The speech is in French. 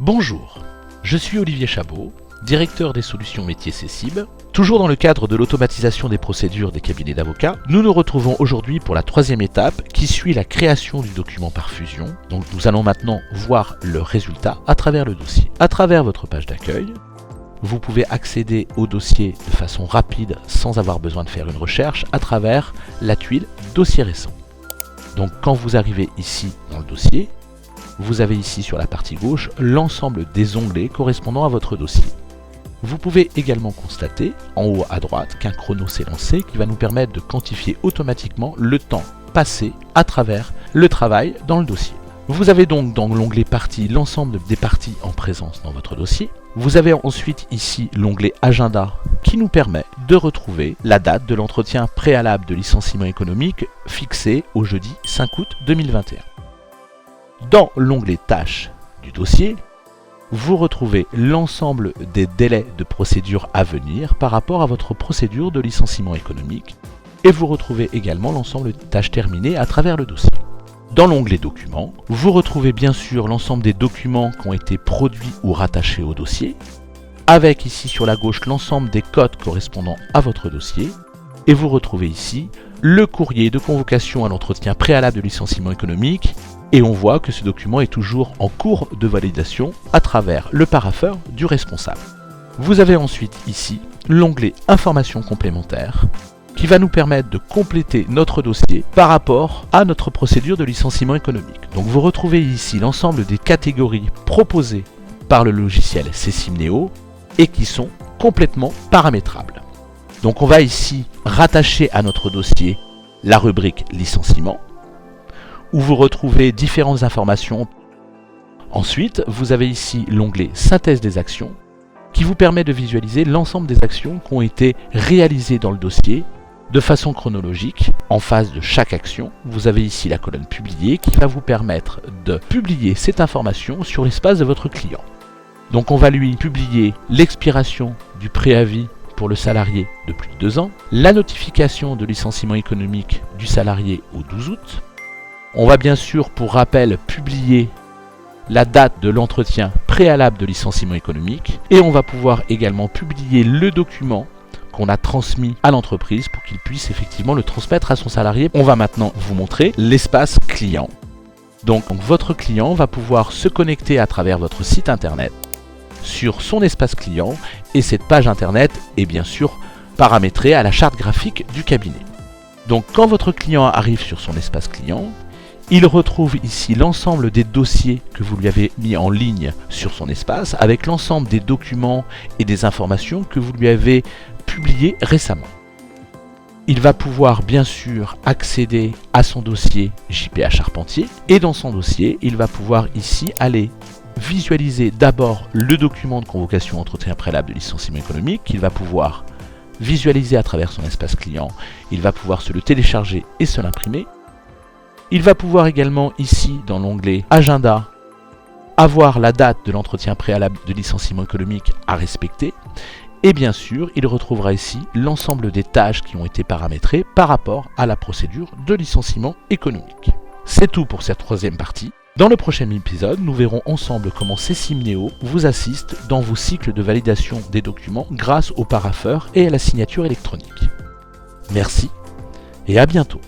Bonjour, je suis Olivier Chabot, directeur des solutions métiers Cessib. Toujours dans le cadre de l'automatisation des procédures des cabinets d'avocats, nous nous retrouvons aujourd'hui pour la troisième étape qui suit la création du document par fusion. Donc nous allons maintenant voir le résultat à travers le dossier. À travers votre page d'accueil, vous pouvez accéder au dossier de façon rapide sans avoir besoin de faire une recherche à travers la tuile dossier récent. Donc quand vous arrivez ici dans le dossier, vous avez ici sur la partie gauche l'ensemble des onglets correspondant à votre dossier. Vous pouvez également constater en haut à droite qu'un chrono s'est lancé qui va nous permettre de quantifier automatiquement le temps passé à travers le travail dans le dossier. Vous avez donc dans l'onglet parties l'ensemble des parties en présence dans votre dossier. Vous avez ensuite ici l'onglet agenda qui nous permet de retrouver la date de l'entretien préalable de licenciement économique fixé au jeudi 5 août 2021. Dans l'onglet tâches du dossier, vous retrouvez l'ensemble des délais de procédure à venir par rapport à votre procédure de licenciement économique et vous retrouvez également l'ensemble des tâches terminées à travers le dossier. Dans l'onglet documents, vous retrouvez bien sûr l'ensemble des documents qui ont été produits ou rattachés au dossier, avec ici sur la gauche l'ensemble des codes correspondant à votre dossier et vous retrouvez ici le courrier de convocation à l'entretien préalable de licenciement économique. Et on voit que ce document est toujours en cours de validation à travers le parapheur du responsable. Vous avez ensuite ici l'onglet Informations complémentaires qui va nous permettre de compléter notre dossier par rapport à notre procédure de licenciement économique. Donc vous retrouvez ici l'ensemble des catégories proposées par le logiciel Cessib Neo et qui sont complètement paramétrables. Donc on va ici rattacher à notre dossier la rubrique licenciement, où vous retrouvez différentes informations. Ensuite, vous avez ici l'onglet Synthèse des actions, qui vous permet de visualiser l'ensemble des actions qui ont été réalisées dans le dossier de façon chronologique. En face de chaque action, vous avez ici la colonne Publier, qui va vous permettre de publier cette information sur l'espace de votre client. Donc on va lui publier l'expiration du préavis pour le salarié de plus de 2 ans, la notification de licenciement économique du salarié au 12 août, on va bien sûr, pour rappel, publier la date de l'entretien préalable de licenciement économique et on va pouvoir également publier le document qu'on a transmis à l'entreprise pour qu'il puisse effectivement le transmettre à son salarié. On va maintenant vous montrer l'espace client. Donc votre client va pouvoir se connecter à travers votre site internet sur son espace client et cette page internet est bien sûr paramétrée à la charte graphique du cabinet. Donc quand votre client arrive sur son espace client, il retrouve ici l'ensemble des dossiers que vous lui avez mis en ligne sur son espace avec l'ensemble des documents et des informations que vous lui avez publiés récemment. Il va pouvoir bien sûr accéder à son dossier JPA Charpentier et dans son dossier, il va pouvoir ici aller visualiser d'abord le document de convocation entretien préalable de licenciement économique qu'il va pouvoir visualiser à travers son espace client. Il va pouvoir se le télécharger et se l'imprimer. Il va pouvoir également ici dans l'onglet Agenda avoir la date de l'entretien préalable de licenciement économique à respecter et bien sûr il retrouvera ici l'ensemble des tâches qui ont été paramétrées par rapport à la procédure de licenciement économique. C'est tout pour cette troisième partie. Dans le prochain épisode, nous verrons ensemble comment Cessib Neo vous assiste dans vos cycles de validation des documents grâce au parapheur et à la signature électronique. Merci et à bientôt.